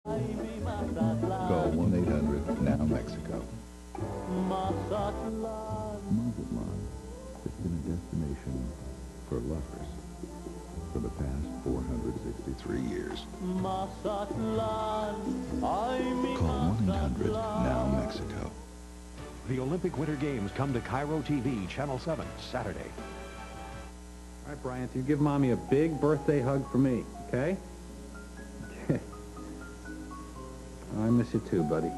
Call 1-800-NOW-MEXICO. Mazatlan has been a destination for lovers for the past 463 years. Call 1-800-NOW-MEXICO. The Olympic Winter Games come to Cairo TV, Channel 7, Saturday. All right, Bryant, you give Mommy a big birthday hug for me, okay? Okay. I miss you too, buddy.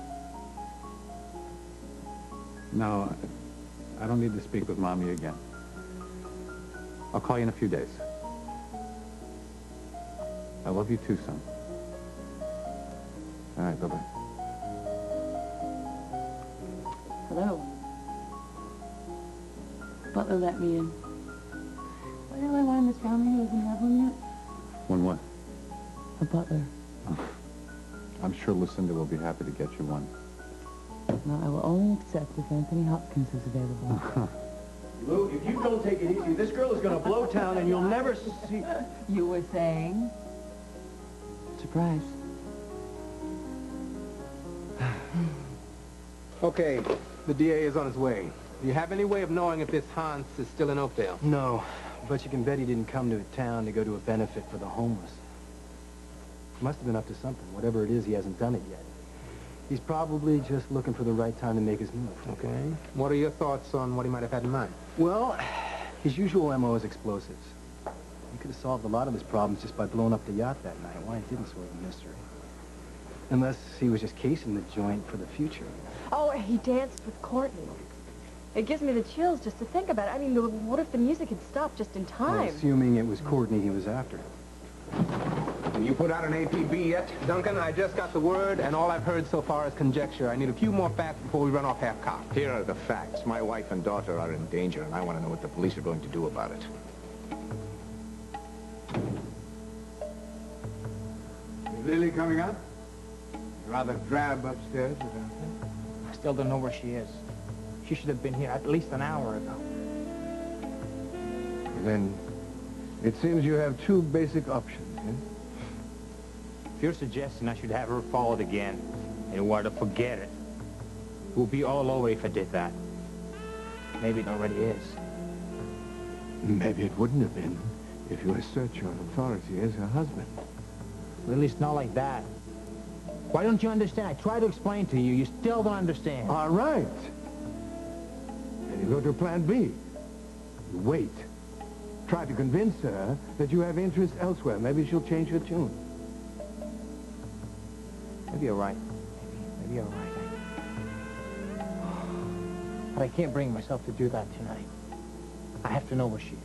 No, I don't need to speak with Mommy again. I'll call you in a few days. I love you too, son. All right, bye-bye. Hello. Butler let me in. What do I want in this family who doesn't have one yet? One what? A butler. I'm sure Lucinda will be happy to get you one. No, I will only accept if Anthony Hopkins is available. Lou, if you don't take it easy, this girl is going to blow town and you'll never see... You were saying? Surprise. Okay, the DA is on his way. Do you have any way of knowing if this Hans is still in Oakdale? No, but you can bet he didn't come to town to go to a benefit for the homeless. He must have been up to something. Whatever it is, he hasn't done it yet. He's probably just looking for the right time to make his move. Okay. What are your thoughts on what he might have had in mind? Well, his usual MO is explosives. He could have solved a lot of his problems just by blowing up the yacht that night. Why he didn't sort of mystery. Unless he was just casing the joint for the future. Oh, he danced with Courtney. It gives me the chills just to think about it. I mean, what if the music had stopped just in time? Well, assuming it was Courtney he was after. You put out an APB yet? Duncan, I just got the word, and all I've heard so far is conjecture. I need a few more facts before we run off half-cocked. Here are the facts. My wife and daughter are in danger, and I want to know what the police are going to do about it. Is Lily coming up? Rather drab upstairs without her. I still don't know where she is. She should have been here at least an hour ago. Then it seems you have two basic options, eh? If you're suggesting I should have her followed again and were to forget it, it would be all over if I did that. Maybe it already is. Maybe it wouldn't have been if you assert your authority as her husband. Lily, it's not like that. Why don't you understand? I try to explain to you. You still don't understand. All right. Then you go to plan B. You wait. Try to convince her that you have interest elsewhere. Maybe she'll change her tune. Maybe you're right. Maybe you're right. But I can't bring myself to do that tonight. I have to know where she is.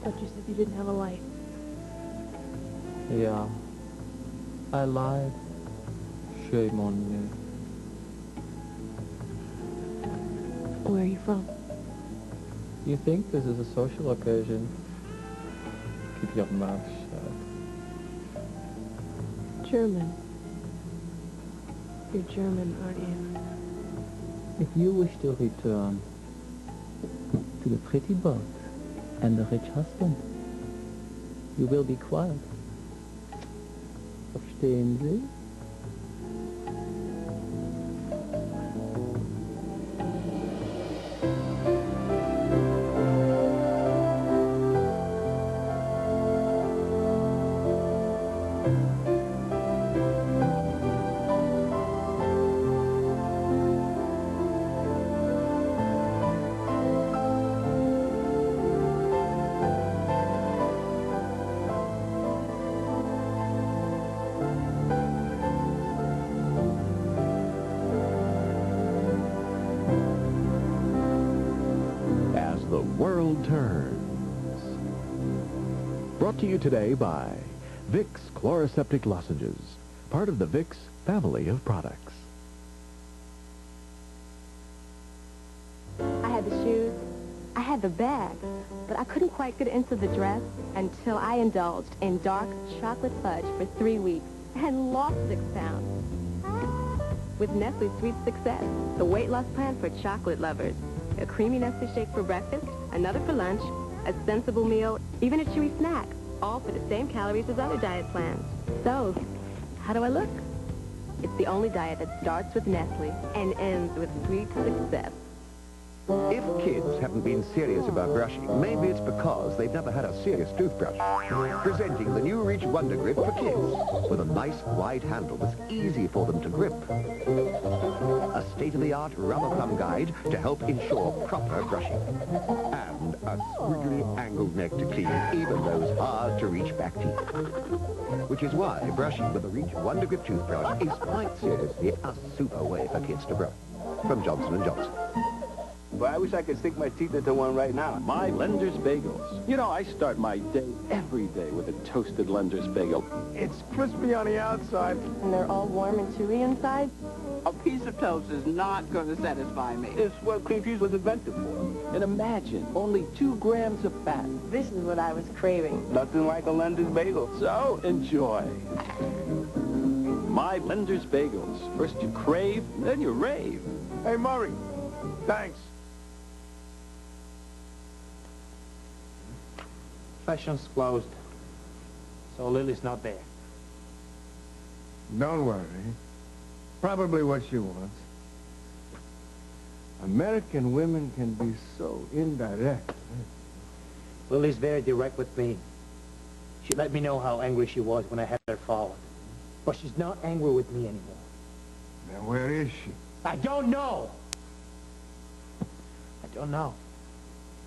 I thought you said you didn't have a light. Yeah, I lied. Shame on me. Where are you from? You think this is a social occasion? Keep your mouth shut. German. You're German, aren't you? If you wish to return to the pretty boat and the rich husband, you will be quiet. Verstehen Sie? World Turns. Brought to you today by Vicks Chloroseptic Lozenges, part of the Vicks family of products. I had the shoes. I had had the bag, but I couldn't quite get into the dress until I indulged in dark chocolate fudge for 3 weeks and lost 6 pounds. With Nestle's Sweet Success, the weight loss plan for chocolate lovers. A creamy Nestle shake for breakfast, another for lunch, a sensible meal, even a chewy snack, all for the same calories as other diet plans. So, how do I look? It's the only diet that starts with Nestle and ends with Sweet Success. If kids haven't been serious about brushing, maybe it's because they've never had a serious toothbrush. Presenting the new Reach Wonder Grip for kids, with a nice wide handle that's easy for them to grip. A state-of-the-art rubber thumb guide to help ensure proper brushing. And a squiggly angled neck to clean even those hard-to-reach back teeth. Which is why brushing with the Reach Wonder Grip toothbrush is quite seriously a super way for kids to brush. From Johnson & Johnson. But I wish I could stick my teeth into one right now. My Lender's Bagels. You know, I start my day every day with a toasted Lender's Bagel. It's crispy on the outside. And they're all warm and chewy inside? A piece of toast is not going to satisfy me. It's what cream cheese was invented for. And imagine, only 2 grams of fat. This is what I was craving. Nothing like a Lender's Bagel. So, enjoy. My Lender's Bagels. First you crave, then you rave. Hey, Murray. Thanks. Session's closed. So Lily's not there. Don't worry. Probably what she wants. American women can be so indirect. Lily's very direct with me. She let me know how angry she was when I had her followed. But she's not angry with me anymore. Then where is she? I don't know. I don't know.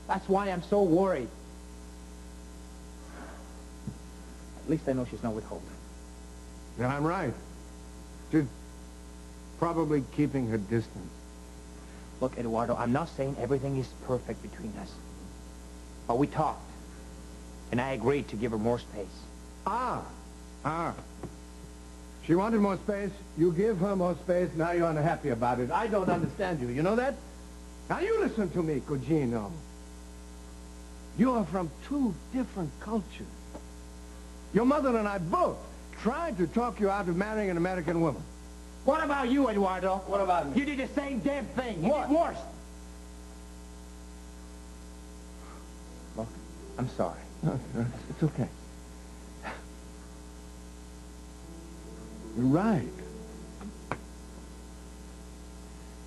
That's why I'm so worried. At least I know she's not with Holt. Then I'm right. She's probably keeping her distance. Look, Eduardo, I'm not saying everything is perfect between us. But we talked. And I agreed to give her more space. She wanted more space. You give her more space. Now you're unhappy about it. I don't understand you. You know that? Now you listen to me, Cugino. You are from 2 different cultures. Your mother and I both tried to talk you out of marrying an American woman. What about you, Eduardo? What about me? You did the same damn thing. You did worse. Look, I'm sorry. No, it's okay. You're right.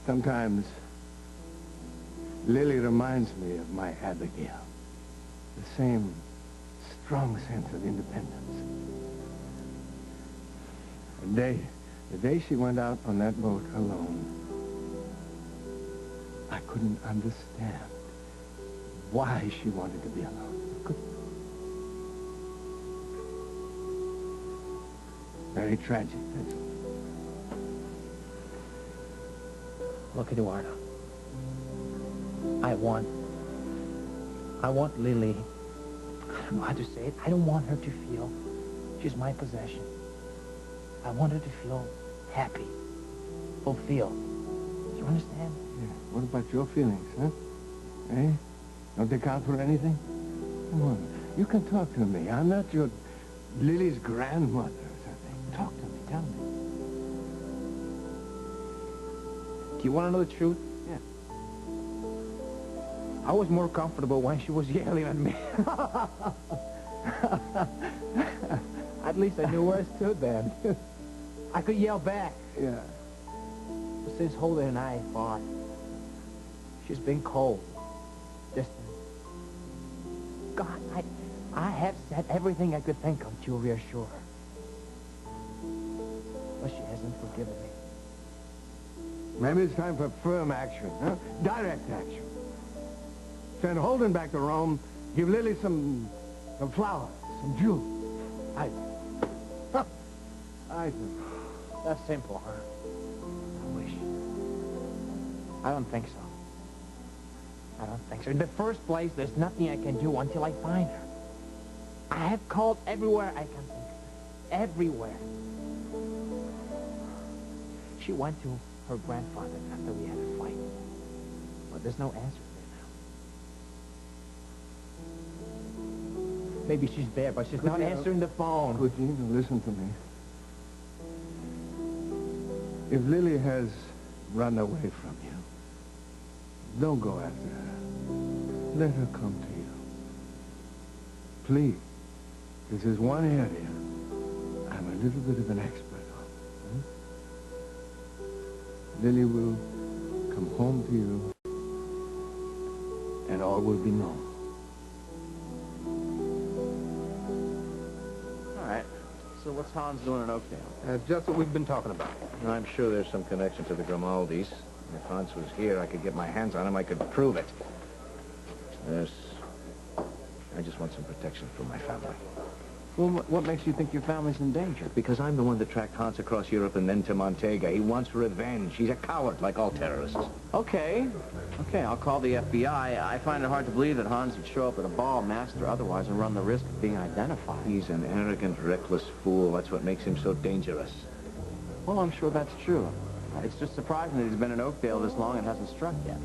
Sometimes Lily reminds me of my Abigail. The same strong sense of independence. The day she went out on that boat alone, I couldn't understand why she wanted to be alone. Very tragic, that's all. Look, Eduardo. I want Lily. I don't know how to say it. I don't want her to feel she's my possession. I want her to feel happy, fulfilled. Do you understand? Yeah. What about your feelings, huh? Eh? Don't they count for anything? Come on. You can talk to me. I'm not your Lily's grandmother or something. Talk to me. Tell me. Do you want to know the truth? Yeah. I was more comfortable when she was yelling at me. At least I knew where I stood then. I could yell back. Yeah. But since Holden and I fought, she's been cold, distant. God, I have said everything I could think of to reassure her. But she hasn't forgiven me. Maybe it's time for firm action, huh? Direct action. Send Holden back to Rome. Give Lily some flowers, some jewels. I think. That's simple, huh? I wish. I don't think so. I don't think so. In the first place, there's nothing I can do until I find her. I have called everywhere I can think of. Everywhere. She went to her grandfather after we had a fight. But there's no answer there now. Maybe she's there, but she's not answering the phone. Gugino, listen to me. If Lily has run away from you, don't go after her. Let her come to you. Please. This is one area I'm a little bit of an expert on. Lily will come home to you, and all will be known. All right. So what's Hans doing in Oakdale? That's just what we've been talking about. I'm sure there's some connection to the Grimaldis. If Hans was here, I could get my hands on him. I could prove it. I just want some protection for my family. Well, what makes you think your family's in danger? Because I'm the one that tracked Hans across Europe and then to Montega. He wants revenge. He's a coward, like all terrorists. Okay, I'll call the FBI. I find it hard to believe that Hans would show up at a ball masked or otherwise and run the risk of being identified. He's an arrogant, reckless fool. That's what makes him so dangerous. Well, I'm sure that's true. It's just surprising that he's been in Oakdale this long and hasn't struck yet.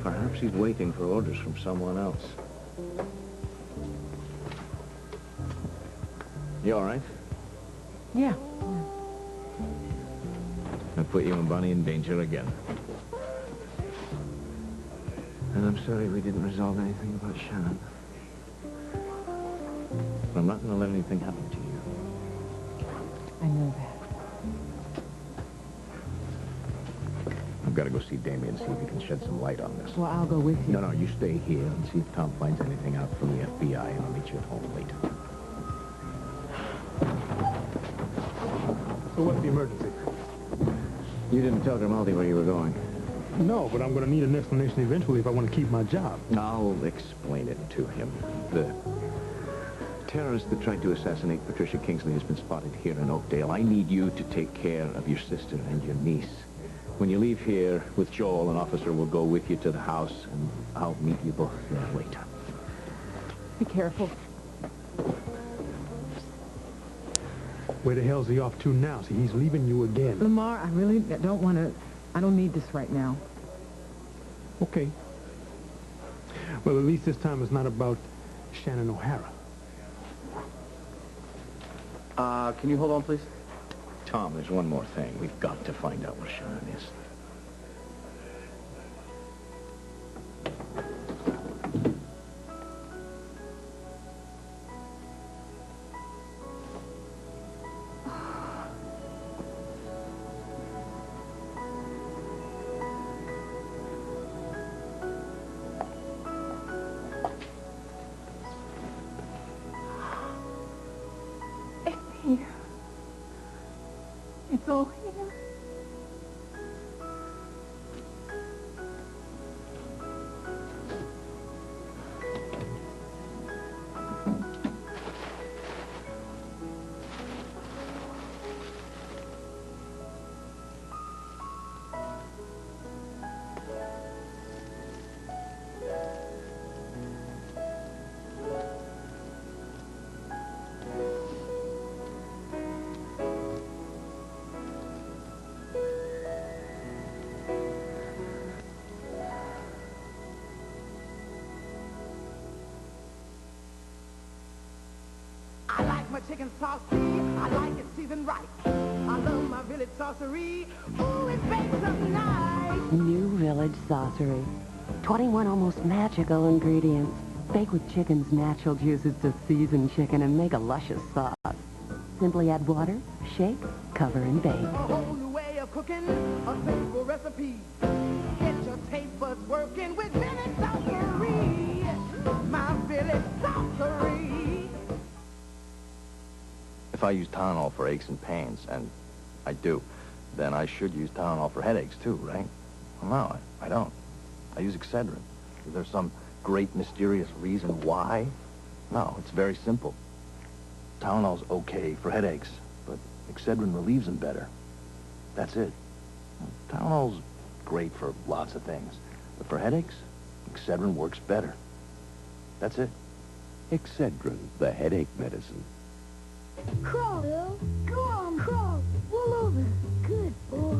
Perhaps he's waiting for orders from someone else. You all right? Yeah. I put you and Bonnie in danger again. And I'm sorry we didn't resolve anything about Shannon. But I'm not going to let anything happen to you. I know that. I've got to go see Damian, see if he can shed some light on this. Well, I'll go with you. No, you stay here and see if Tom finds anything out from the FBI, and I'll meet you at home later. So what's the emergency? You didn't tell Grimaldi where you were going. No, but I'm going to need an explanation eventually if I want to keep my job. I'll explain it to him. The terrorist that tried to assassinate Patricia Kingsley has been spotted here in Oakdale. I need you to take care of your sister and your niece. When you leave here with Joel, an officer will go with you to the house, and I'll meet you both there later. Be careful. Where the hell's he off to now? See, he's leaving you again. Lamar, I really don't want to... I don't need this right now. Okay. Well, at least this time it's not about Shannon O'Hara. Can you hold on, please? Tom, there's one more thing. We've got to find out where Shannon is. It's all here. I like my chicken saucy, I like it seasoned right. I love my village saucery, ooh, it bakes up nice. New Village Saucery. 21 almost magical ingredients. Bake with chicken's natural juices to season chicken and make a luscious sauce. Simply add water, shake, cover, and bake. A whole new way of cooking, a simple recipe. Get your taste buds working with village saucery. My village saucery. If I use Tylenol for aches and pains, and I do, then I should use Tylenol for headaches too, right? Well, no, I don't. I use Excedrin. Is there some great mysterious reason why? No, it's very simple. Tylenol's okay for headaches, but Excedrin relieves them better. That's it. Tylenol's great for lots of things, but for headaches, Excedrin works better. That's it. Excedrin, the headache medicine. Crawl, Bill. Go on, crawl. Roll over. Good boy.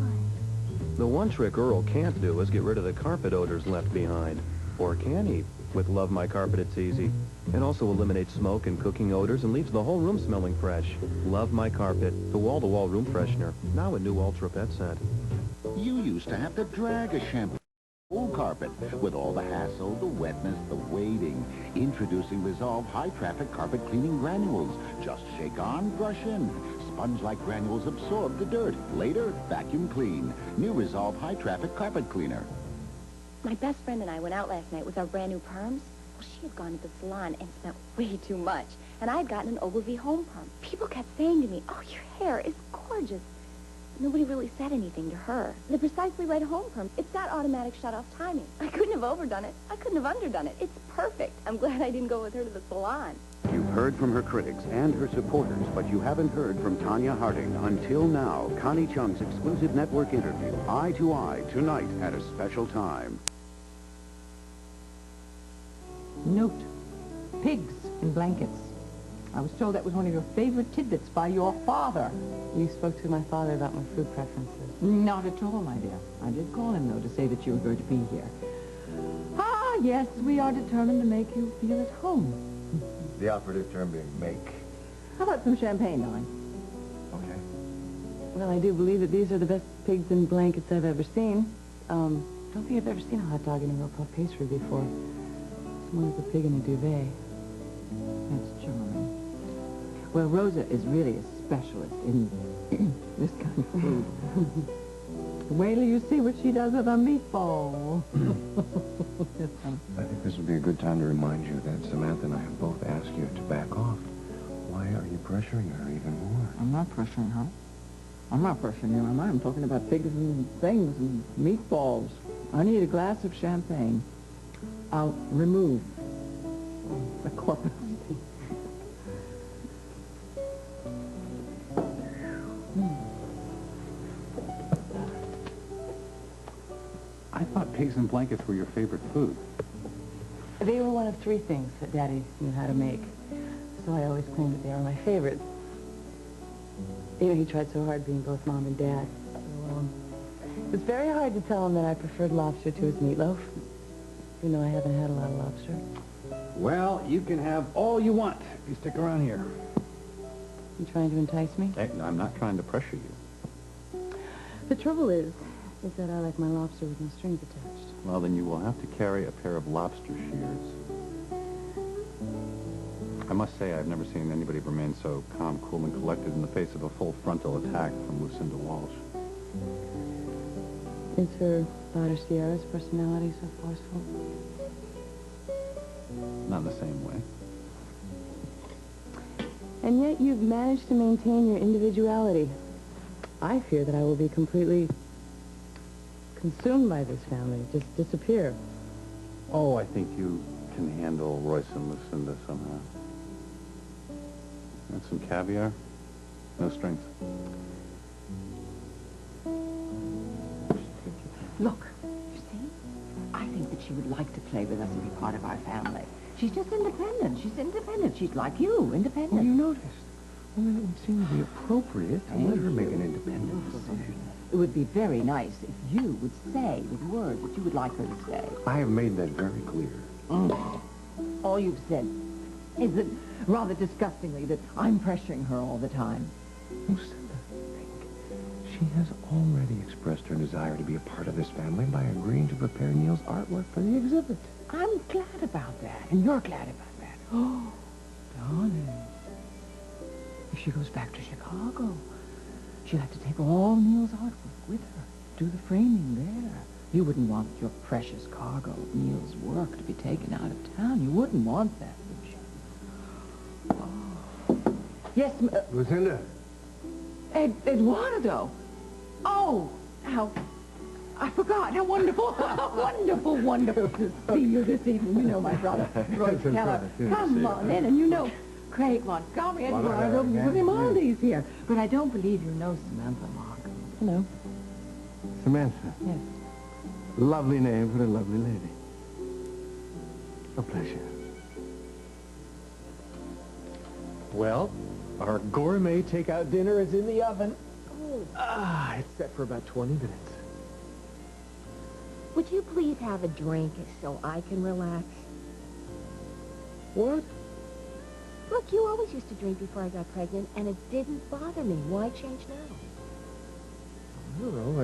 The one trick Earl can't do is get rid of the carpet odors left behind. Or can he? With Love My Carpet, It's Easy. And also eliminates smoke and cooking odors and leaves the whole room smelling fresh. Love my carpet. The wall-to-wall room freshener. Now a new Ultra Pet scent. You used to have to drag a shampoo full carpet with all the hassle, the wetness, the waiting. Introducing Resolve high-traffic carpet cleaning granules. Just shake on, brush in. Sponge-like granules absorb the dirt. Later, vacuum clean. New Resolve high-traffic carpet cleaner. My best friend and I went out last night with our brand new perms. Well, she had gone to the salon and spent way too much. And I had gotten an Ogilvy home perm. People kept saying to me, "Oh, your hair is gorgeous." Nobody really said anything to her. The precisely right home perm, it's got automatic shut-off timing. I couldn't have overdone it. I couldn't have underdone it. It's perfect. I'm glad I didn't go with her to the salon. You've heard from her critics and her supporters, but you haven't heard from Tanya Harding. Until now, Connie Chung's exclusive network interview, Eye to Eye, tonight at a special time. Note, pigs in blankets. I was told that was one of your favorite tidbits by your father. You spoke to my father about my food preferences. Not at all, my dear. I did call him, though, to say that you were going to be here. Ah, yes, we are determined to make you feel at home. The operative term being make. How about some champagne, darling? Okay. Well, I do believe that these are the best pigs in blankets I've ever seen. Don't think I've ever seen a hot dog in a real puff pastry before. Someone with a pig in a duvet. That's charming. Well, Rosa is really a specialist in this kind of food. Wait till you see what she does with a meatball. I think this would be a good time to remind you that Samantha and I have both asked you to back off. Why are you pressuring her even more? I'm not pressuring her. I'm not pressuring you, am I? I'm talking about pigs and things and meatballs. I need a glass of champagne. I'll remove the corpus. I thought pigs in blankets were your favorite food. They were one of 3 things that Daddy knew how to make. So I always claimed that they were my favorites. You know, he tried so hard being both Mom and Dad. So, it was very hard to tell him that I preferred lobster to his meatloaf. You know, I haven't had a lot of lobster. Well, you can have all you want if you stick around here. You trying to entice me? Hey, I'm not trying to pressure you. The trouble is that I like my lobster with no strings attached. Well, then you will have to carry a pair of lobster shears. I must say I've never seen anybody remain so calm, cool, and collected in the face of a full frontal attack from Lucinda Walsh. Is her daughter Sierra's personality so forceful? Not in the same way. And yet you've managed to maintain your individuality. I fear that I will be completely consumed by this family, just disappear. Oh, I think you can handle Royce and Lucinda somehow. And some caviar? No strings. Look, you see? I think that she would like to play with us and be part of our family. She's just independent. She's independent. She's like you, independent. Well, you noticed. Well, then it would seem to be appropriate to let her make an independent decision. It would be very nice if you would say with words what you would like her to say. I have made that very clear. All you've said is that, rather disgustingly, that I'm pressuring her all the time. Lucinda, she has already expressed her desire to be a part of this family by agreeing to prepare Neil's artwork for the exhibit. I'm glad about that, and you're glad about that. Oh, darling. If she goes back to Chicago, she'll have to take all Neil's artwork with her, do the framing there. You wouldn't want your precious cargo of Neil's work to be taken out of town. You wouldn't want that, would you? Oh. Yes, Lucinda. Eduardo. Oh, how... I forgot. How wonderful. Wonderful, wonderful to see you this evening. You know my brother, Royce Keller. Come on in, and you know Craig Montgomery, Eduardo Grimaldi's here. But I don't believe you know Samantha Markham. Hello. Samantha. Yes. Lovely name for a lovely lady. A pleasure. Well, our gourmet takeout dinner is in the oven. It's set for about 20 minutes. Would you please have a drink so I can relax? What? Look, you always used to drink before I got pregnant, and it didn't bother me. Why change now? I don't know,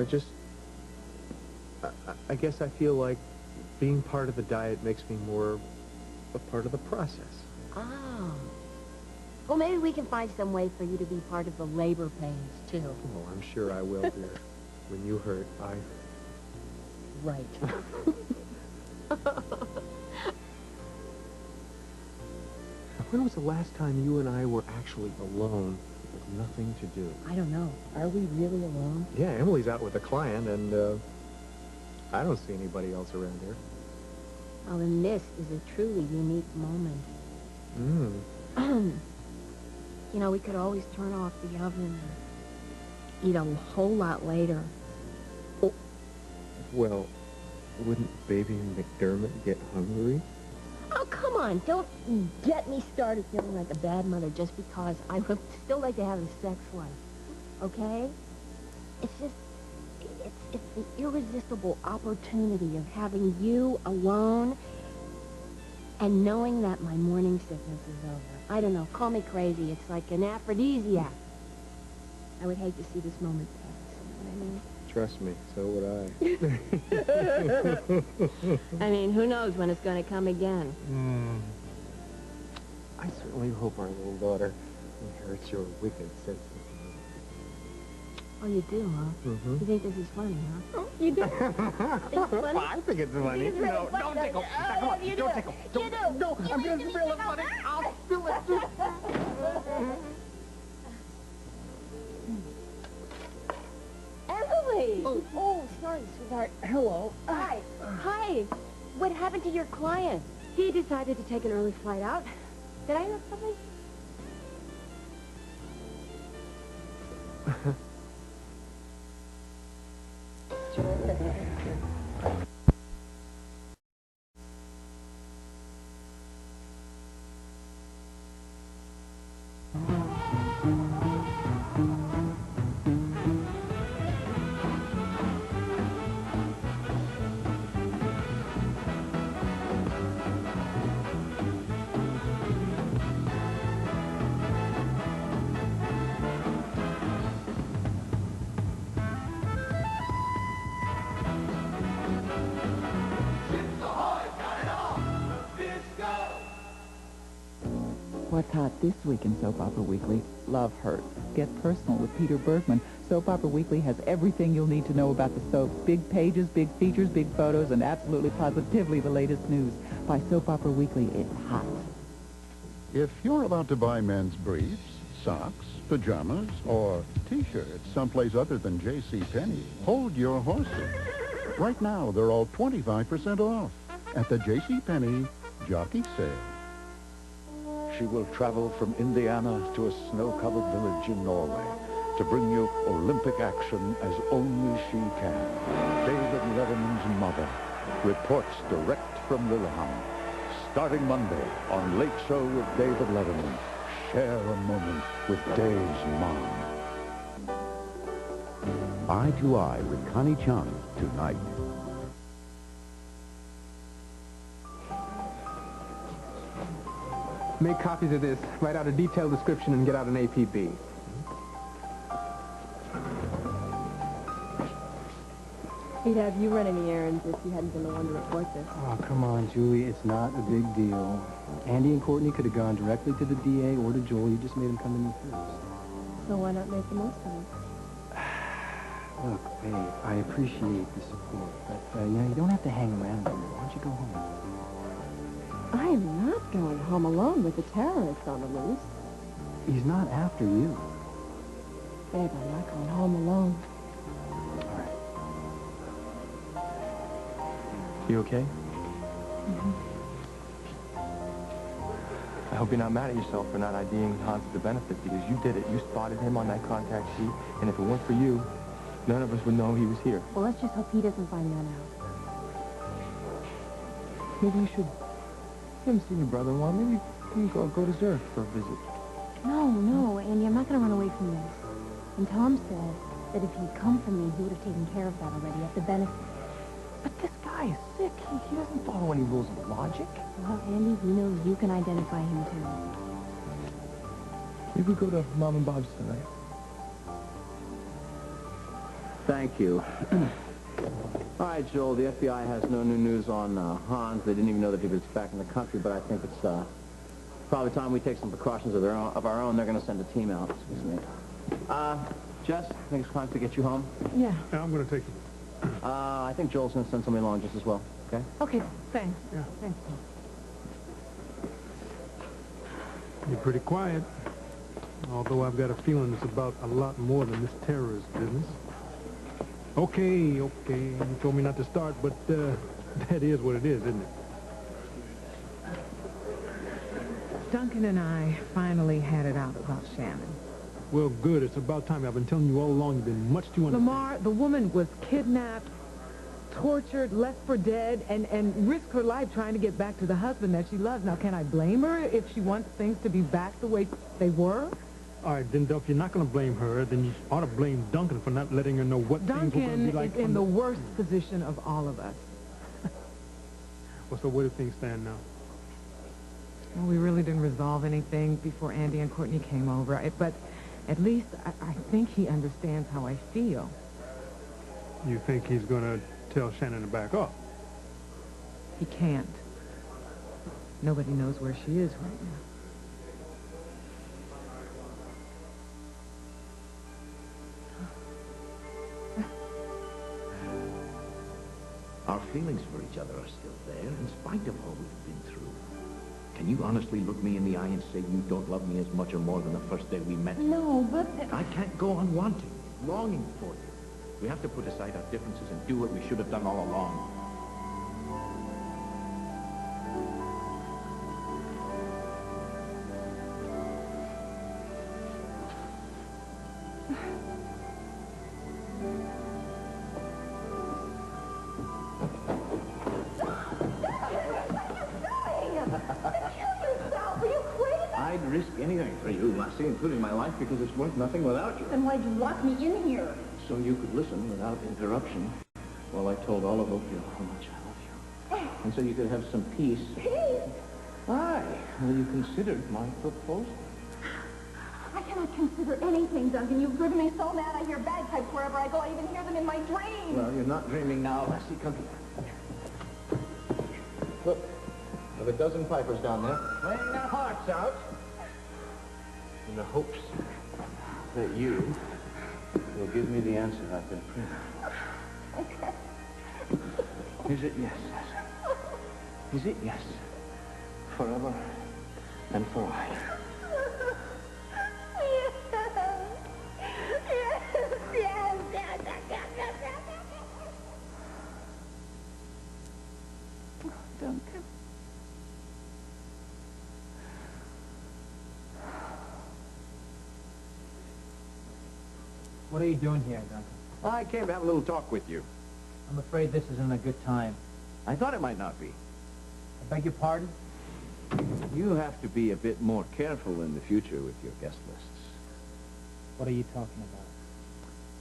I guess I feel like being part of the diet makes me more a part of the process. Oh. Well, maybe we can find some way for you to be part of the labor pains, too. Oh, I'm sure I will, dear. When you hurt, I hurt. Right. When was the last time you and I were actually alone with nothing to do? I don't know. Are we really alone? Yeah, Emily's out with a client, and I don't see anybody else around here. Well, and this is a truly unique moment. You know, we could always turn off the oven and eat a whole lot later. Oh. Well, wouldn't baby McDermott get hungry? Oh, come on. Don't get me started feeling like a bad mother just because I would still like to have a sex life. Okay? It's just, it's the irresistible opportunity of having you alone and knowing that my morning sickness is over. I don't know. Call me crazy. It's like an aphrodisiac. I would hate to see this moment pass. You know what I mean? Trust me, so would I. I mean, who knows when it's going to come again? I certainly hope our little daughter inherits your wicked sense of humor. Oh, you do, huh? Mm-hmm. You think this is funny, huh? Oh, you do? Think it's funny? I think it's funny. It's really No, funny, don't don't tickle. you? Now, come on, You don't do. tickle. You do. No, I'm going to spill it, funny. I'll spill it, too. Emily! Oh, sorry, sweetheart. Hello. Hi. Hi. What happened to your client? He decided to take an early flight out. Did I miss something? What's hot this week in Soap Opera Weekly? Love Hurts. Get personal with Peter Bergman. Soap Opera Weekly has everything you'll need to know about the soaps. Big pages, big features, big photos, and absolutely positively the latest news. By Soap Opera Weekly, it's hot. If you're about to buy men's briefs, socks, pajamas, or T-shirts someplace other than JCPenney, hold your horses. Right now, they're all 25% off at the JCPenney Jockey Sale. She will travel from Indiana to a snow-covered village in Norway to bring you Olympic action as only she can. David Letterman's mother reports direct from Lillehammer. Starting Monday on Late Show with David Letterman. Share a moment with Dave's mom. Eye to Eye with Connie Chung tonight. Make copies of this, write out a detailed description, and get out an APB. He'd have you run any errands if you hadn't been the one to report this. Oh, come on, Julie. It's not a big deal. Andy and Courtney could have gone directly to the DA or to Joel. You just made them come to me first. So why not make the most of it? Look, babe, I appreciate the support, but, you know, you don't have to hang around here. Why don't you go home? I am not going home alone with the terrorists on the loose. He's not after you. Babe, I'm not going home alone. You okay? Mm-hmm. I hope you're not mad at yourself for not IDing Hans at the benefit, because you did it. You spotted him on that contact sheet, and if it weren't for you, none of us would know he was here. Well, let's just hope he doesn't find that out. Maybe you should... You haven't seen your brother-in-law. Maybe you can go to Zurich for a visit. No, Andy, I'm not going to run away from this. And Tom said that if he'd come for me, he would have taken care of that already at the benefit. But this guy guy is sick. He doesn't follow any rules of logic. Well, Andy, we know you can identify him, too. Maybe we go to Mom and Bob's tonight. Thank you. All right, Joel, the FBI has no new news on Hans. They didn't even know that he was back in the country, but I think it's probably time we take some precautions of our own. They're going to send a team out. Excuse me. Jess, I think it's time to get you home. Yeah. Yeah, I'm going to take it. I think Joel's going to send somebody along just as well, okay? Okay, thanks. Yeah. Thanks. You're pretty quiet. Although I've got a feeling it's about a lot more than this terrorist business. Okay. You told me not to start, but that is what it is, isn't it? Duncan and I finally had it out about Shannon. Well, good. It's about time. I've been telling you all along you've been much too Lamar, the woman was kidnapped, tortured, left for dead, and risked her life trying to get back to the husband that she loves. Now, can I blame her if she wants things to be back the way they were? All right, then, if you're not going to blame her, then you ought to blame Duncan for not letting her know what things were going to be like. Duncan is in the worst position of all of us. Well, so where do things stand now? Well, we really didn't resolve anything before Andy and Courtney came over. But at least I think he understands how I feel. You think he's going to tell Shannon to back off? He can't. Nobody knows where she is right now. Our feelings for each other are still there, in spite of all we've been through. Can you honestly look me in the eye and say you don't love me as much or more than the first day we met? No, but... I can't go on wanting, longing for you. We have to put aside our differences and do what we should have done all along. I'd risk anything for you, Lassie, including my life, because it's worth nothing without you. Then why'd you lock me in here? So you could listen without interruption while I told all of Oakdale how much I love you. And so you could have some peace. Peace? Aye, well, you considered my proposal. I cannot consider anything, Duncan. You've driven me so mad I hear bagpipes wherever I go. I even hear them in my dreams. Well, you're not dreaming now, Lassie. Come here. Look, there are a dozen pipers down there, playing their hearts out, in the hopes that you will give me the answer I've been praying. Is it yes, Lassie? Is it yes? Forever and for aye. Duncan. What are you doing here, Duncan? I came to have a little talk with you. I'm afraid this isn't a good time. I thought it might not be. I beg your pardon? You have to be a bit more careful in the future with your guest lists. What are you talking about?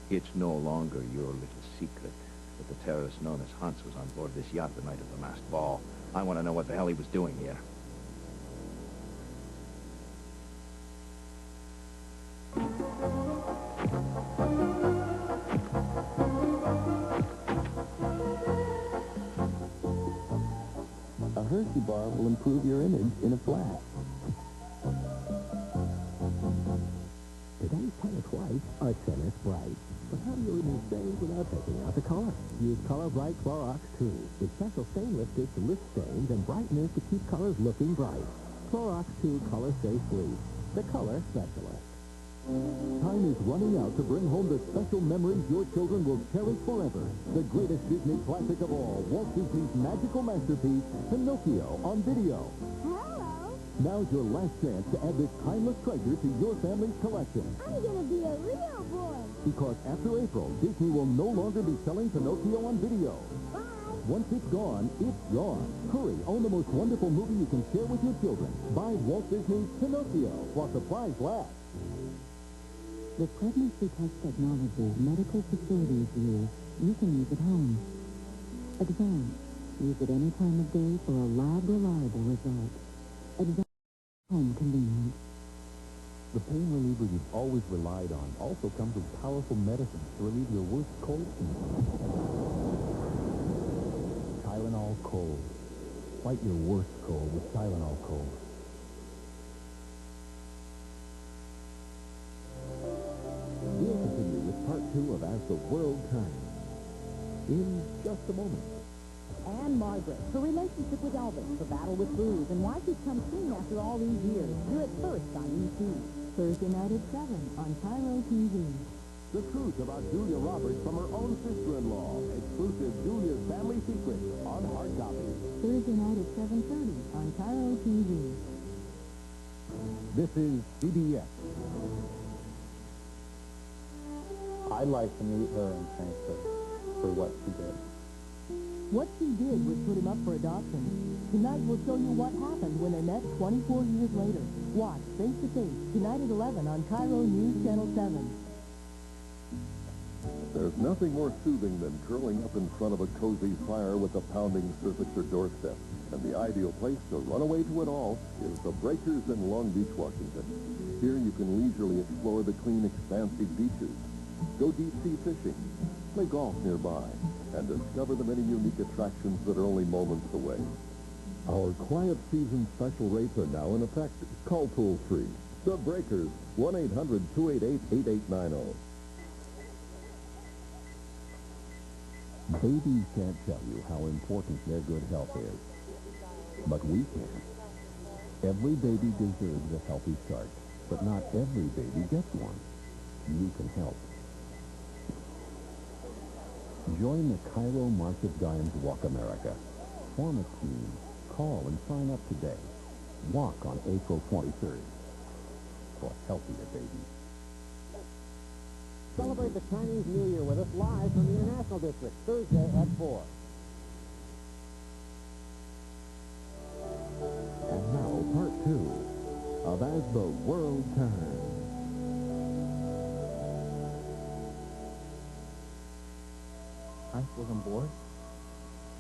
It's no longer your little secret that the terrorist known as Hans was on board this yacht the night of the masked ball. I want to know what the hell he was doing here. A Hershey bar will improve your image in a flash. Today's tennis whites are tennis bright. But how do you remove stains without taking out the color? Use Color Bright Clorox 2 with special stain lifters to lift stains and brighteners to keep colors looking bright. Clorox 2 Color Safe Bleach, the color specialist. Time is running out to bring home the special memories your children will cherish forever. The greatest Disney classic of all, Walt Disney's magical masterpiece, Pinocchio, on video. Hello. Now's your last chance to add this timeless treasure to your family's collection. I'm gonna be a real boy. Because after April, Disney will no longer be selling Pinocchio on video. Bye. Once it's gone, it's gone. Hurry, own the most wonderful movie you can share with your children. Buy Walt Disney's Pinocchio while supplies last. The pregnancy test technology medical facilities use, you can use at home. Advanced, Use it any time of day for a lab-reliable result. Advanced home convenience. The pain reliever you've always relied on also comes with powerful medicines to relieve your worst cold symptoms. Tylenol Cold. Fight your worst cold with Tylenol Cold. We'll continue with part 2 of As the World Turns in just a moment. And Margaret, her relationship with Elvis, her battle with booze, and why she's come clean after all these years. You're at First on ET. Thursday night at 7 on Cairo TV. The truth about Julia Roberts from her own sister-in-law. Exclusive Julia's Family Secret on hard copy. Thursday night at 7:30 on Cairo TV. This is CBS. I'd like to meet her and thank her for what she did. What she did was put him up for adoption. Tonight we'll show you what happened when they met 24 years later. Watch Face to Face tonight at 11 on Cairo News Channel 7. There's nothing more soothing than curling up in front of a cozy fire with a pounding surf at your doorstep. And the ideal place to run away to it all is the Breakers in Long Beach, Washington. Here you can leisurely explore the clean, expansive beaches, go deep-sea fishing, play golf nearby, and discover the many unique attractions that are only moments away. Our quiet season special rates are now in effect. Call toll-free. The Breakers, 1-800-288-8890. Babies can't tell you how important their good health is. But we can. Every baby deserves a healthy start, but not every baby gets one. You can help. Join the Cairo March of Dimes Walk America. Form a team. Call and sign up today. Walk on April 23rd for healthier babies. Celebrate the Chinese New Year with us live from the International District, Thursday at 4. And now, part 2 of As the World Turns. I was on board?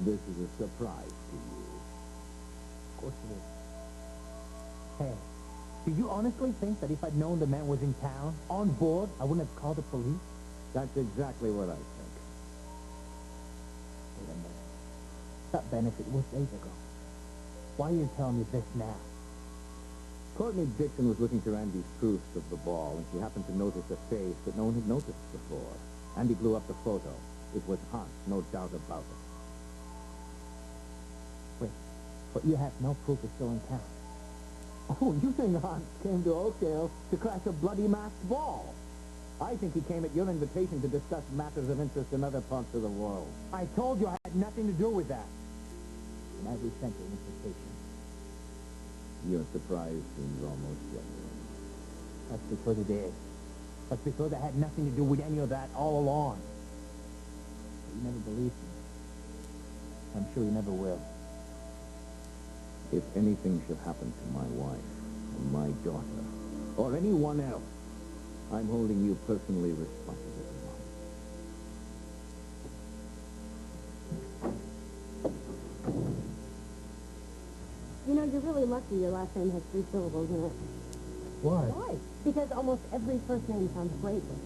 This is a surprise to you. Of course it is. Hey, do you honestly think that if I'd known the man was in town, on board, I wouldn't have called the police? That's exactly what I think. Wait a minute. That benefit was days ago. Why are you telling me this now? Courtney Dixon was looking through Andy's proofs of the ball, and she happened to notice a face that no one had noticed before. Andy blew up the photo. It was Hans, no doubt about it. Wait, but you have no proof he's still in town. Oh, you think Hans came to Oakdale to crash a bloody masked ball? I think he came at your invitation to discuss matters of interest in other parts of the world. I told you I had nothing to do with that. And I resent your invitation. Your surprise seems almost genuine. That's because it is. That's because I had nothing to do with any of that all along. But you never believed me. I'm sure you never will. If anything should happen to my wife, or my daughter, or anyone else, I'm holding you personally responsible. You know, you're really lucky your last name has 3 syllables in it. Why? Why? Because almost every first name sounds great with it.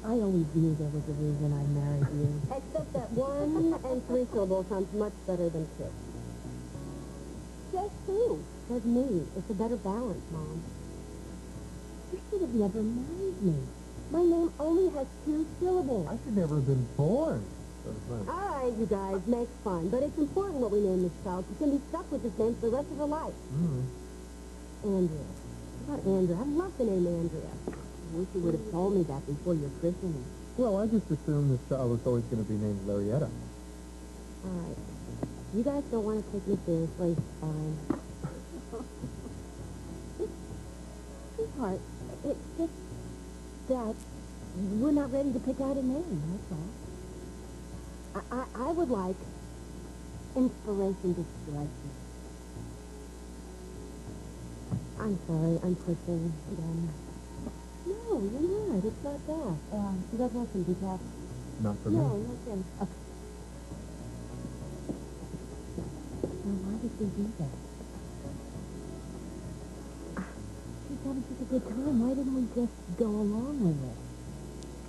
I always knew there was a reason I married you. Except that 1 and 3 syllables sounds much better than 2. Just 2. Says me. It's a better balance, Mom. You should have never married me. My name only has 2 syllables. I should never have been born. All right, you guys, make fun. But it's important what we name this child. She's going to be stuck with this name for the rest of her life. Andrea. Not Andrea. I love the name Andrea. I wish you would have told me that before your christening. Well, I just assumed this child was always going to be named Larietta. All right. You guys don't want to take me seriously. Fine. Sweetheart, it's just that we're not ready to pick out a name, that's all. I would like inspiration to strike me. I'm sorry, I'm pushing again. No, you're not. It's not that. You guys want some decaf? Not for me. No, not them. Okay. she do that? She's having such a good time. Why didn't we just go along with it?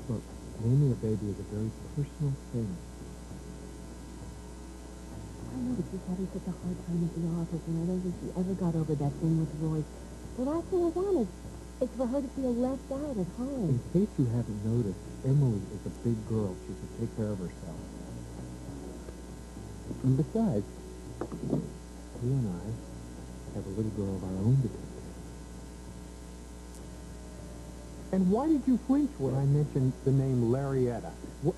Look, naming a baby is a very personal thing. I know that she's having such a hard time at the office, and I don't think she ever got over that thing with Roy. The last thing I wanted is for her to feel left out at home. In case you haven't noticed, Emily is a big girl. She can take care of herself. And besides, you and I have a little girl of our own to take care of. And why did you flinch when I mentioned the name Larietta? What?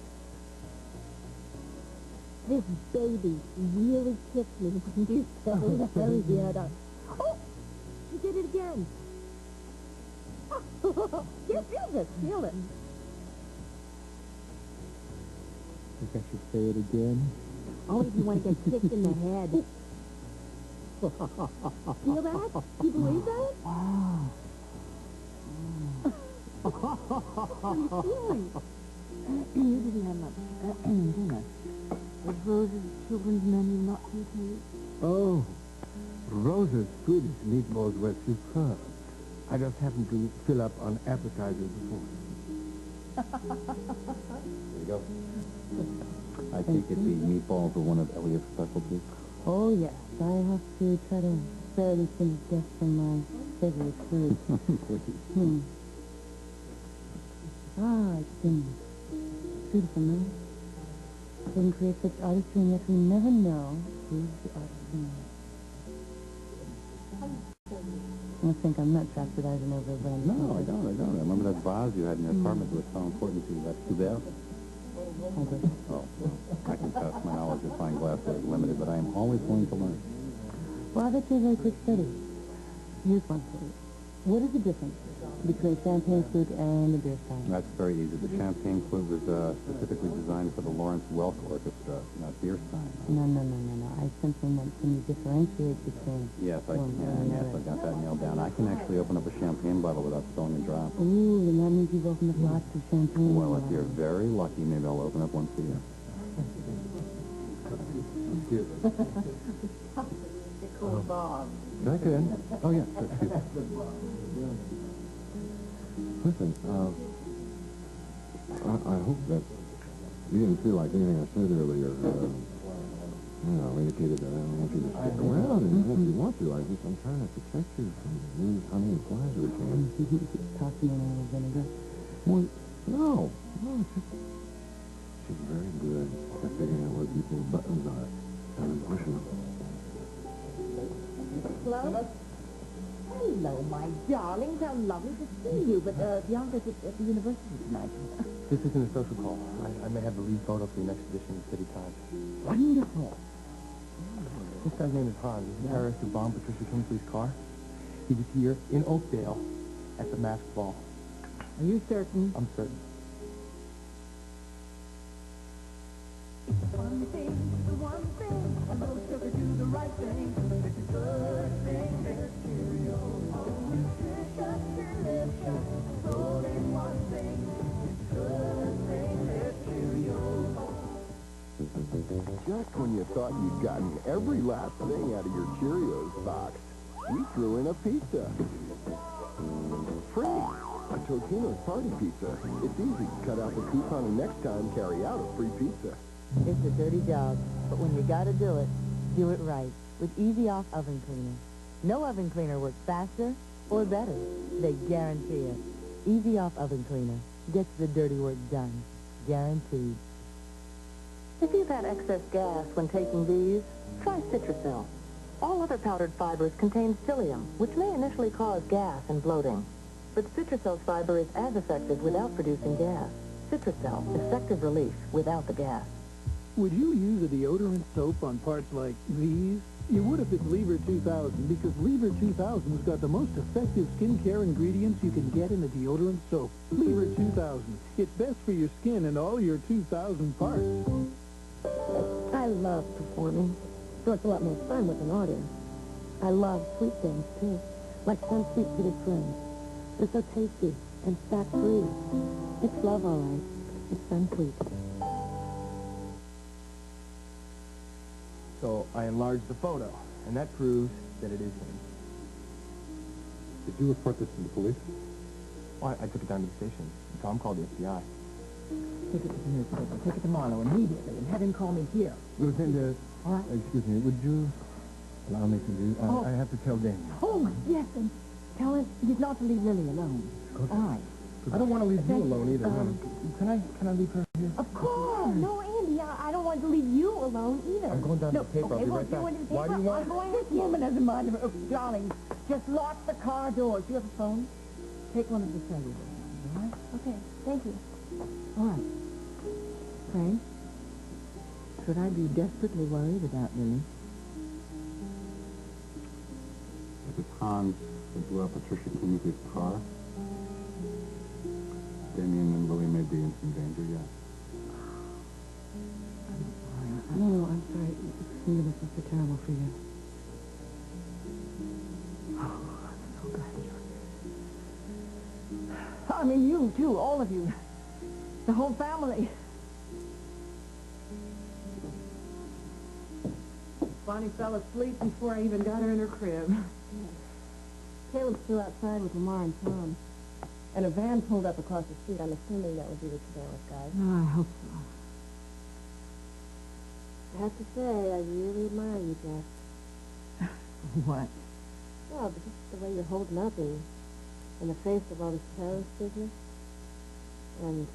This baby really kicked me when you said Larietta. Oh, she did it again. Here, feel it, feel it. Think I should say it again? Only if you want to get kicked in the head. Feel that? Do you believe that? Wow. What are you feeling? You didn't have much dinner. Was Rose's children's menu not too tasty? Oh, Rosa's Swedish meatballs were superb. I just happened to fill up on appetizers before. There you go. I take it the meatballs are one of Elliot's specialties? Oh, yes. I have to try to spare these things just from my favorite food. It's been beautiful, no? It can create such artistry, and yet we never know who's the artist. I think I'm not bastardizing over it, but I'm No, I don't. I remember that vase you had in your apartment that was so important to you. That's too bad. Oh, well, I confess my knowledge of fine glassware is limited, but I am always willing to learn. Well, I bet you're a very quick study. Here's one for you. What is the difference between a champagne flute and a beer stein? That's very easy. The champagne flute was specifically designed for the Lawrence Welk Orchestra, not beer stein. No. I simply meant, can you differentiate between... Yes, I can. Yes, I got that nailed down. I can actually open up a champagne bottle without spilling a drop. Ooh, then that means you've opened up lots of champagne. Well, if you're very lucky, maybe I'll open up one for you. I can. Oh, yeah, sure, excuse me. Listen, I hope that you didn't feel like anything I said earlier, indicated that I don't want you to stick around, and if you want to, I'm trying to protect you from these honey and flies or something. Talk to me in a little vinegar. Well, no, she's very good at figuring out where people's buttons are and pushing them. Hello? Hello, my darlings. How lovely to see you. But Bianca's at the university tonight. This isn't a social call. I may have the lead photo for your next edition of City Times. Wonderful. This guy's name is Hans. He's the terrorist who bombed Patricia Kingsley's car. He was here in Oakdale at the masked ball. Are you certain? I'm certain. One thing, the one thing, a little sugar do the right thing. It's a good thing, there's Cheerio. Oh, nutritious, delicious, rolled in one thing. It's a good thing, there's Cheerio. Just when you thought you'd gotten every last thing out of your Cheerios box, we threw in a pizza. Free! A Totino's Party Pizza. It's easy. Cut out the coupon and next time carry out a free pizza. It's a dirty job, but when you gotta do it right. With Easy Off Oven Cleaner. No oven cleaner works faster or better. They guarantee it. Easy Off Oven Cleaner gets the dirty work done. Guaranteed. If you've had excess gas when taking these, try Citracel. All other powdered fibers contain psyllium, which may initially cause gas and bloating. But Citracel's fiber is as effective without producing gas. Citracel, effective relief without the gas. Would you use a deodorant soap on parts like these? You would if it's Lever 2000, because Lever 2000's got the most effective skincare ingredients you can get in a deodorant soap. Lever 2000. It's best for your skin and all your 2000 parts. I love performing, so it's a lot more fun with an audience. I love sweet things, too, like some sweet peated prunes. They're so tasty and fat-free. It's love, all right. It's fun sweet. So I enlarged the photo. And that proves that it is him. Did you report this to the police? Well, I took it down to the station. Tom called the FBI. Take it to the newspaper. Take it to Marlowe immediately and have him call me here. Lieutenant, All right. excuse me, would you allow me to do... Oh. I have to tell Damian. Oh, yes, and tell him he's not to leave Lily alone. Okay. All right. I don't want to leave you Thank alone either. Can I leave her here? Of course. No, Andy, I don't want to leave you alone either. I'm going down No, to the paper. okay, I'll be well, right if you back. want to the Why do you paper, want... I'm going. This woman has a mind of her. Oh, darling, just lock the car doors. You have a phone? Take one of the cellular ones, all right? Okay, thank you. All right. Frank, should I be desperately worried about Lily? If it's Hans that blew up Patricia Kingsley's car, Damian and Lily may be in some danger, yes. No, I'm sorry. It's me. This must be terrible for you. Oh, I'm so glad you're here. I mean, you, too, all of you. The whole family. Bonnie fell asleep before I even got her in her crib. Caleb's still outside with Lamar and Tom. And a van pulled up across the street. I'm assuming that would be the surveillance guys. Oh, I hope so. I have to say, I really admire you, Jeff. What? Well, but just the way you're holding up in the face of all this terrorist business. And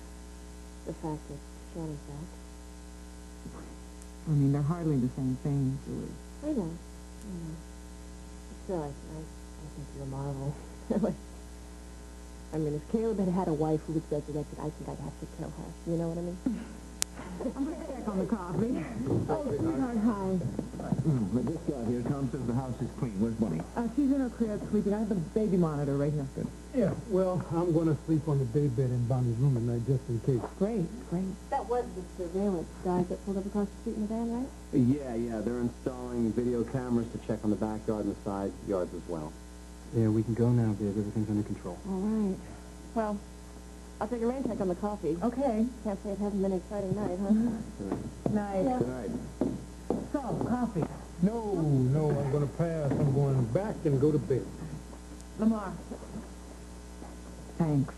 the fact that Shannon's back. I mean, they're hardly the same thing, Julie. I know. But still, I think you're a marvel. I mean, if Caleb had had a wife who was resurrected, I think I'd have to kill her. You know what I mean? I'm going to check on the coffee. Oh, sweetheart, hi. This guy here, Tom, says the house is clean. Where's Bunny? She's in her crib sleeping. I have the baby monitor right here. Good. Yeah, well, I'm going to sleep on the daybed in Bonnie's room tonight just in case. Great, great. That was the surveillance guys that pulled up across the street in the van, right? Yeah, they're installing video cameras to check on the backyard and the side yards as well. Yeah, we can go now, Viv. Everything's under control. All right. Well, I'll take a rain check on the coffee. Okay. Can't say it hasn't been an exciting night, huh? Night. Yeah. Good night. So, coffee. No, I'm going to pass. I'm going back and go to bed. Lamar. Thanks.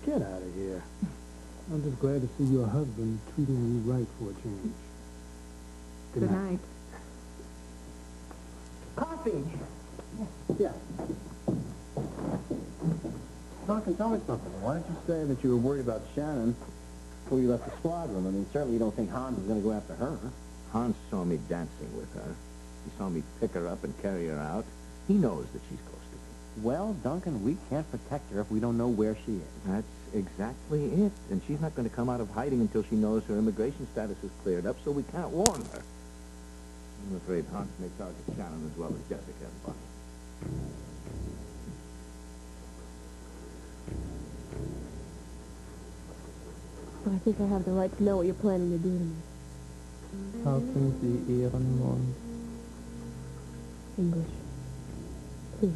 Get out of here. I'm just glad to see your husband treating you right for a change. Good night. Coffee. Yeah. Duncan, tell me something. Why didn't you say that you were worried about Shannon before you left the squad room? I mean, certainly you don't think Hans is going to go after her. Hans saw me dancing with her. He saw me pick her up and carry her out. He knows that she's close to me. Well, Duncan, we can't protect her if we don't know where she is. That's exactly it. And she's not going to come out of hiding until she knows her immigration status is cleared up, so we can't warn her. I'm afraid Hans may target Shannon as well as Jessica and Bunny. I think I have the right to know what you're planning to do to me. How things the Ehrenmond. English. Please.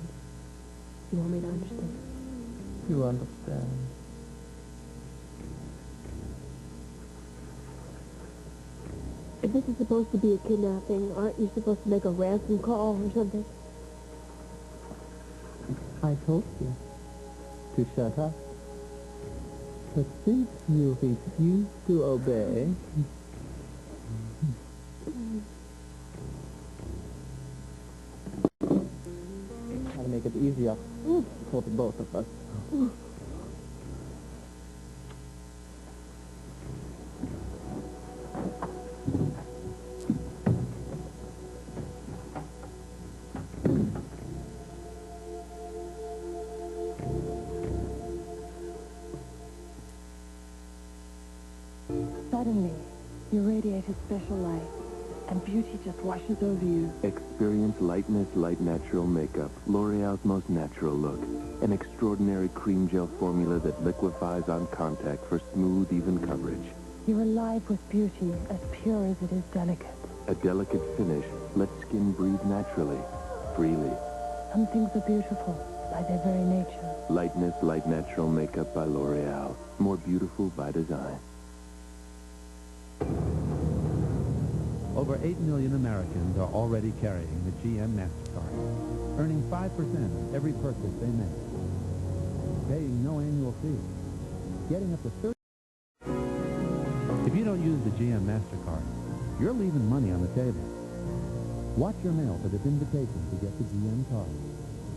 You want me to understand? You understand. If this is supposed to be a kidnapping, aren't you supposed to make a ransom call or something? I told you to shut up. But since you refuse to obey... Try to make it easier for the both of us. Suddenly, you radiate a special light, and beauty just washes over you. Experience Lightness Light Natural Makeup, L'Oreal's most natural look. An extraordinary cream gel formula that liquefies on contact for smooth, even coverage. You're alive with beauty, as pure as it is delicate. A delicate finish lets skin breathe naturally, freely. Some things are beautiful by their very nature. Lightness Light Natural Makeup by L'Oreal. More beautiful by design. Over 8 million Americans are already carrying the GM MasterCard, earning 5% every purchase they make, paying no annual fee, getting up to 30. If you don't use the GM MasterCard, you're leaving money on the table. Watch your mail for this invitation to get the GM card,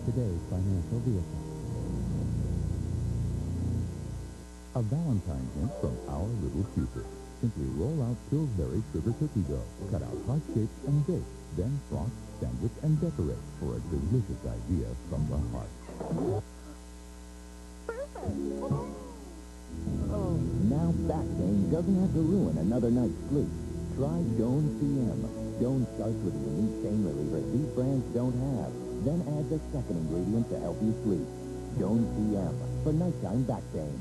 today's financial vehicle. A Valentine's hint from our little Cupid. Simply roll out Pillsbury sugar cookie dough, cut out heart shapes and bake, then frost, sandwich, and decorate for a delicious idea from the heart. Oh, now back pain doesn't have to ruin another night's sleep. Try Doan CM. Doan starts with a unique pain reliever these brands don't have, then adds a second ingredient to help you sleep. Doan CM for nighttime back pain.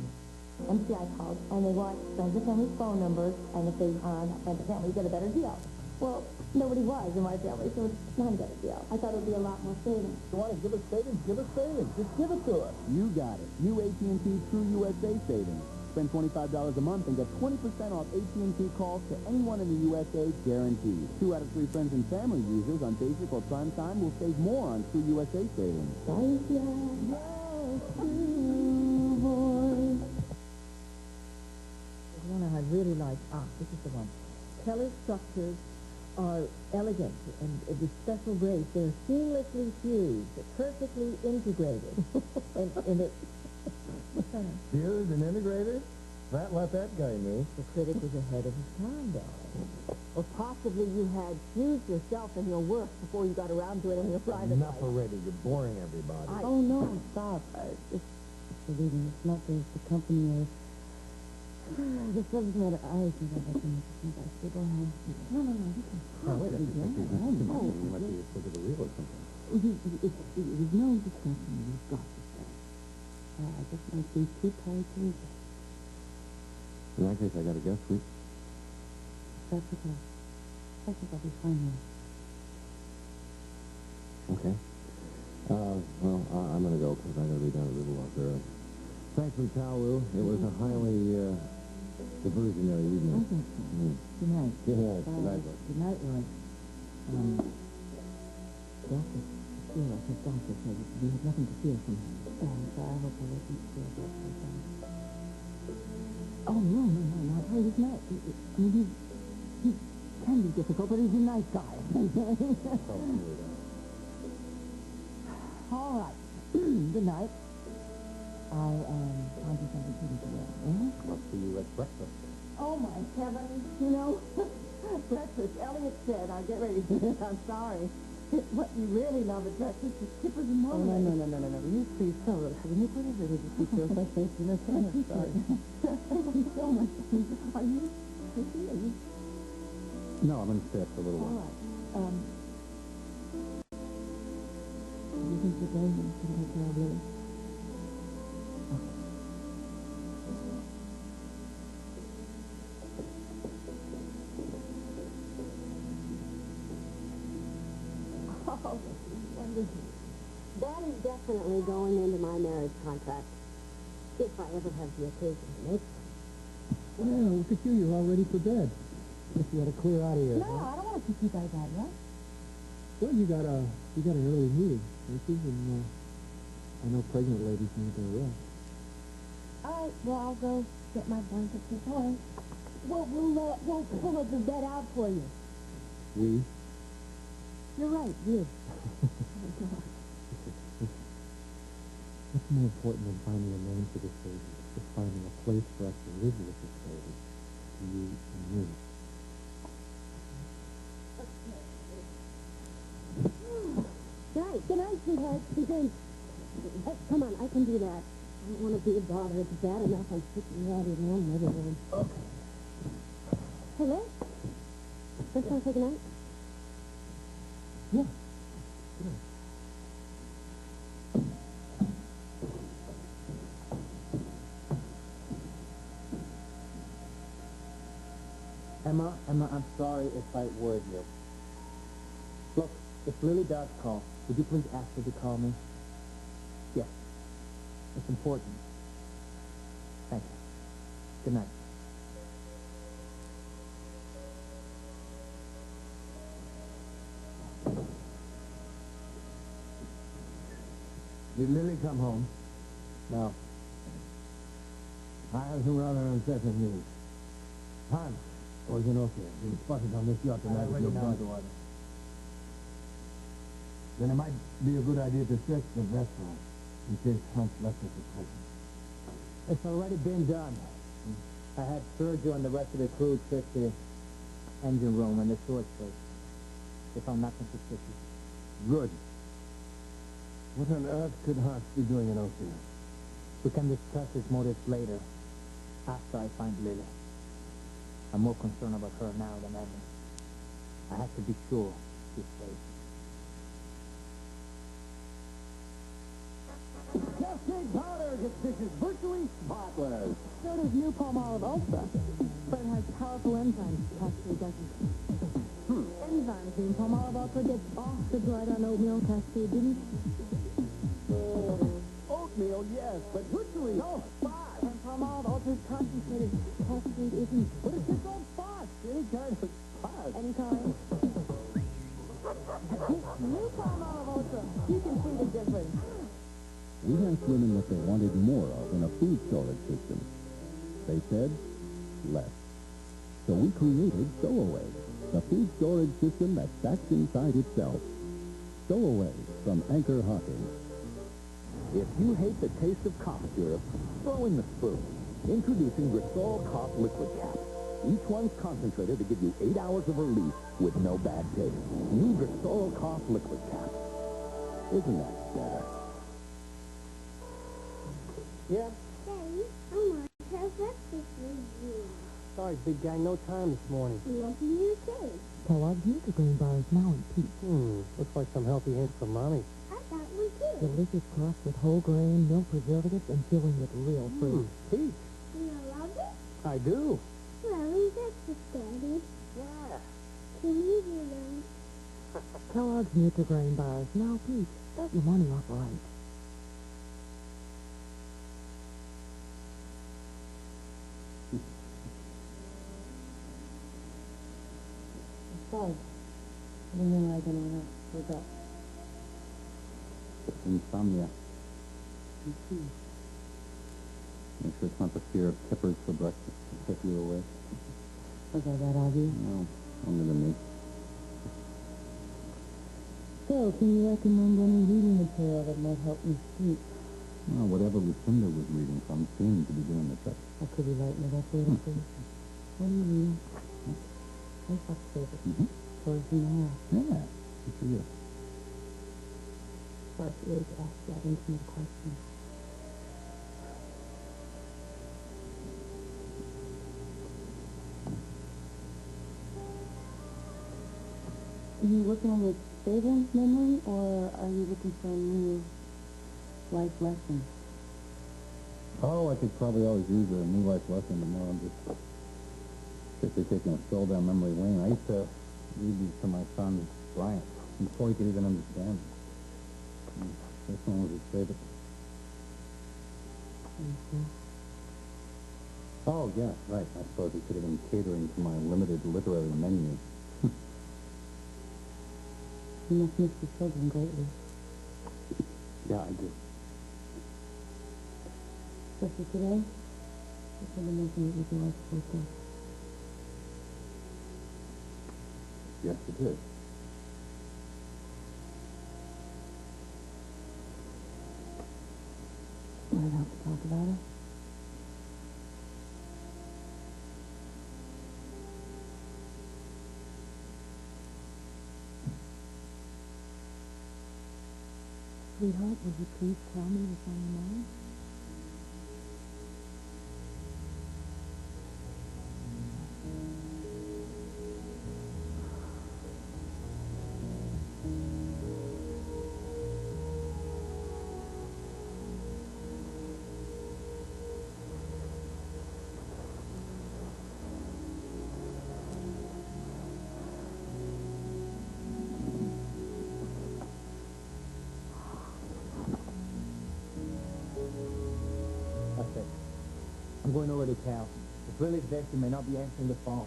MCI called, and they want friends and family's phone numbers, and if they are on friends and family, get a better deal. Well, nobody was in my family, so it's not a better deal. I thought it would be a lot more savings. You want to give us savings? Give us savings. Just give it to us. You got it. New AT&T True USA savings. Spend $25 a month and get 20% off AT&T calls to anyone in the USA, guaranteed. 2 out of 3 friends and family users on basic or prime time will save more on True USA savings. Thank you. One I really like, this is the one. Keller structures are elegant and with special grace. They're seamlessly fused, perfectly integrated. and it... What's that? Fused and integrated? Let that guy know. The critic was ahead of his time, darling. Or possibly you had fused yourself and your work before you got around to it in your private Enough life. already. You're boring everybody. Oh, no, stop. Believe me, it's not the company or... This doesn't matter. I think I can make it. I still go ahead. No, you can... Oh, wait a second. You must be sick of the wheel or something. There's no discussion. You've got to say. I just might be too tired to read it. In that case, I got to guess, sweet. That's okay. I think I'll be fine now. Okay. Well, I'm going to go because I got to be done a little while early. Thanks for the towel, Lou. It was a highly diversionary evening. Okay. Good night. Good night. Good night, Roy. Good night, Roy. Doctor, his doctor said we have nothing to fear from him. So I hope I wasn't scared about something. Oh, no, not right. He's not. I mean, he can be difficult, but he's a nice guy. All right. Good night. I found you something pretty good. I'll see you at breakfast. Oh, my heavens. You know, breakfast. Elliot said, I'll get ready. I'm sorry. What you really love at breakfast is kippers and Oh, moles. no. You please tell us. You put it in the future of my face. You know, I'm sorry. Thank you so much. Are you busy? Are you... No, I'm going to stay up for a little All while. right. You think you're going to take care of Lily? Oh, wonderful. That is definitely going into my marriage contract, if I ever have the occasion to make one. Well, look at you. You're all ready for bed. Guess you got to clear out of here. No, I don't want to kick you guys out yet. Well, you got an early meeting, Mrs. And I know pregnant ladies need their rest. All right, well, I'll go get my blankets and toys. We'll pull up the bed out for you. We? You're right, you. What's more important than finding a name for this baby? Just finding a place for us to live with this baby. You and me. Good night, sweetheart. Be good. Come on, I can do that. I don't want to be a bother. It's bad enough I'm sitting out in one living room. Okay. Hey, Liz? Let's want to say goodnight? Yeah. Emma, I'm sorry if I worried you. Look, if Lily does call, would you please ask her to call me? Yes. It's important. Thank you. Good night. Did Lily come home? No. I have some rather unsettling news. Hans was in Ophir. He was spotted on this yacht tonight with your brother. Then it might be a good idea to search the vessel in case Hans left us a present. It's already been done. I had Sergio and the rest of the crew check the engine room and the storage place. They found nothing suspicious. Good. What on earth could Hans be doing in Ophir? We can discuss his motives later, after I find Lily. I'm more concerned about her now than ever. I have to be sure she's safe. Cascade powder gets dishes virtually spotless. So does new Palm Olive Ultra. But it has powerful enzymes. Cascade doesn't. Enzymes mean Palm Olive Ultra gets off the dried on oatmeal. Cascade didn't. Oatmeal, yes, but virtually no spot. And Palm Olive Ultra is concentrated. Cascade isn't. But it gets on spots. Any kind of spot. Any kind. New Palm Olive Ultra. You can see the difference. We asked women what they wanted more of in a food storage system. They said, less. So we created Stowaway, the food storage system that stacks inside itself. Stowaway from Anchor Hawkins. If you hate the taste of cough syrup, throw in the spoon. Introducing Grisol Cough Liquid Caps. Each one's concentrated to give you 8 hours of relief with no bad taste. New Grisol Cough Liquid Caps. Isn't that better? Yeah? Daddy, I want to have breakfast with you. Sorry, big guy, no time this morning. What do you say? Kellogg's Nutrigrain bars now in peach. Looks like some healthy hints for Mommy. I got one too. Delicious crust with whole grain, milk preservatives, and filling with real fruit. Peach. Do you love it? I do. Well, eat breakfast, Daddy. Yeah. Can you do them? Kellogg's Nutrigrain bars now peach. Start your money off right. Sorry. I didn't realize anyone else was up. Insomnia. Make sure it's not the fear of kippers for breakfast to take you away. Was I that obvious? No, only to me. So, can you recommend any reading material that might help me sleep? Well, whatever Lucinda was reading from seemed to be doing the trick. I could be lighten it up a little, please. What are you reading? What's that favorite? Stories from the house. Yeah, good for you. Sorry to really ask that intimate question. Are you looking at your favorite memory, or are you looking for a new life lesson? Oh, I could probably always use a new life lesson, but no, I'm just strictly taking a stroll down memory lane. I used to read these to my son, Bryant, before he could even understand them. This one was his favorite. Oh, yeah, right. I suppose he could have been catering to my limited literary menu. You must miss the children greatly. Yeah, I do. Especially today? You said the nothing that would be like to wake up. Yes, it is. Would it help to talk about it? Sweetheart, would you please tell me what's on your mind? I'm going over to town. If Lily's there, she may not be answering the phone.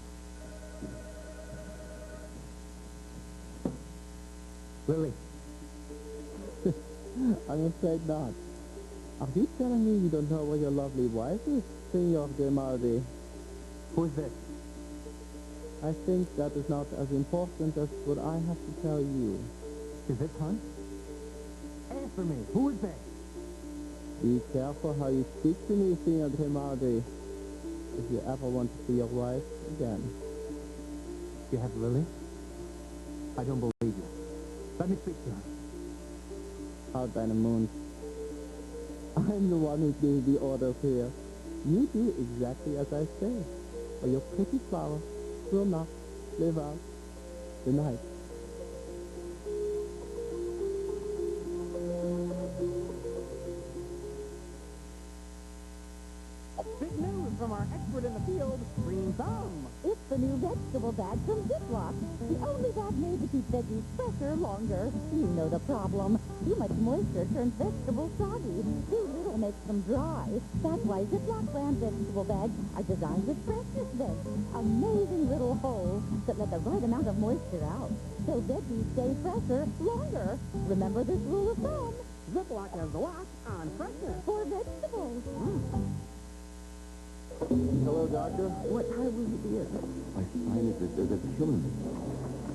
Lily. I'm afraid not. Are you telling me you don't know where your lovely wife is, Senor Grimaldi? Who's this? I think that is not as important as what I have to tell you. Is it, son? Answer me. Who is this? Be careful how you speak to me, Senor Grimaldi, if you ever want to see your wife again. You have Lily? I don't believe you. Let me speak to her. Out by the moon. I'm the one who gave the orders here. You do exactly as I say, or your pretty flower will not live out the night. Big news from our expert in the field, Green Thumb. It's the new vegetable bag from Ziploc. The only bag made to keep veggies fresher longer. You know the problem. Too much moisture turns vegetables soggy. Too little makes them dry. That's why Ziploc brand vegetable bags are designed with freshness vents. Amazing little holes that let the right amount of moisture out. So veggies stay fresher longer. Remember this rule of thumb. Ziploc has the lock on freshness. For vegetables. Hello, Doctor. What time will you be in? My sinus is killing me.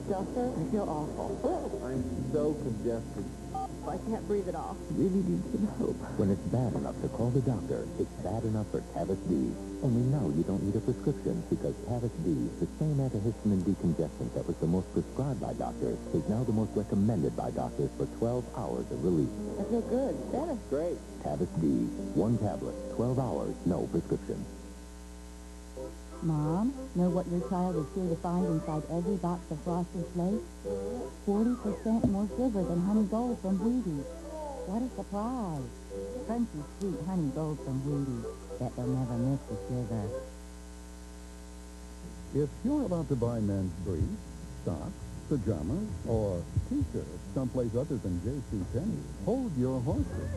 Doctor, I feel awful. I'm so congested. I can't breathe at all. Really need some help. When it's bad enough to call the doctor, it's bad enough for Tavis D. Only now you don't need a prescription because Tavis D, the same antihistamine decongestant that was the most prescribed by doctors, is now the most recommended by doctors for 12 hours of relief. I feel good. Better. Great. Tavis D. One tablet, 12 hours, no prescription. Mom, know what your child is sure to find inside every box of Frosted Flakes? 40% more sugar than Honey Gold from Wheaties. What a surprise. Crunchy, sweet Honey Gold from Wheaties. Bet they'll never miss the sugar. If you're about to buy men's briefs, socks, pajamas, or t-shirts someplace other than JCPenney, hold your horses.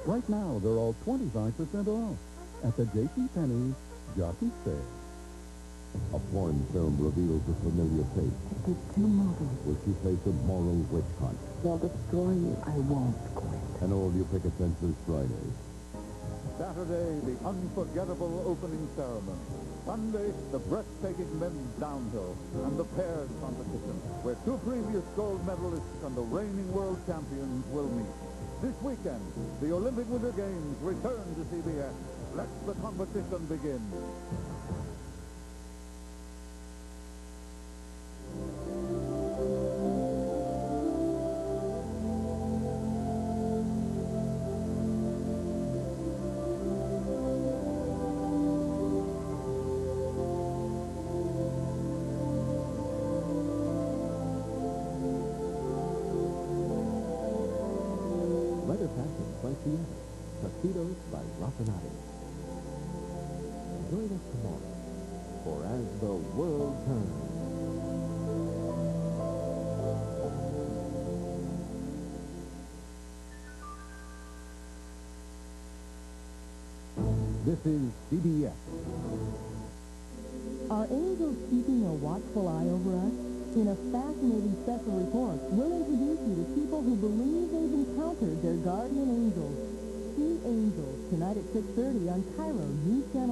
Right now, they're all 25% off at the JCPenney Jockey Sale. A foreign film reveals a familiar face. Did two movies. Will she face a moral witch hunt? They'll destroy you. I won't quit. And all you picket fences Friday. Saturday, the unforgettable opening ceremony. Sunday, the breathtaking men's downhill and the pairs competition, where two previous gold medalists and the reigning world champions will meet. This weekend, the Olympic Winter Games return to CBS. Let the competition begin. Leather Fashion by Sienna. Tuxedos by Raffinati. Join us tomorrow for As the World Turns. This is CBS. Are angels keeping a watchful eye over us? In a fascinating special report, we'll introduce you to people who believe they've encountered their guardian angels. See Angels, tonight at 6:30 on Cairo News Channel.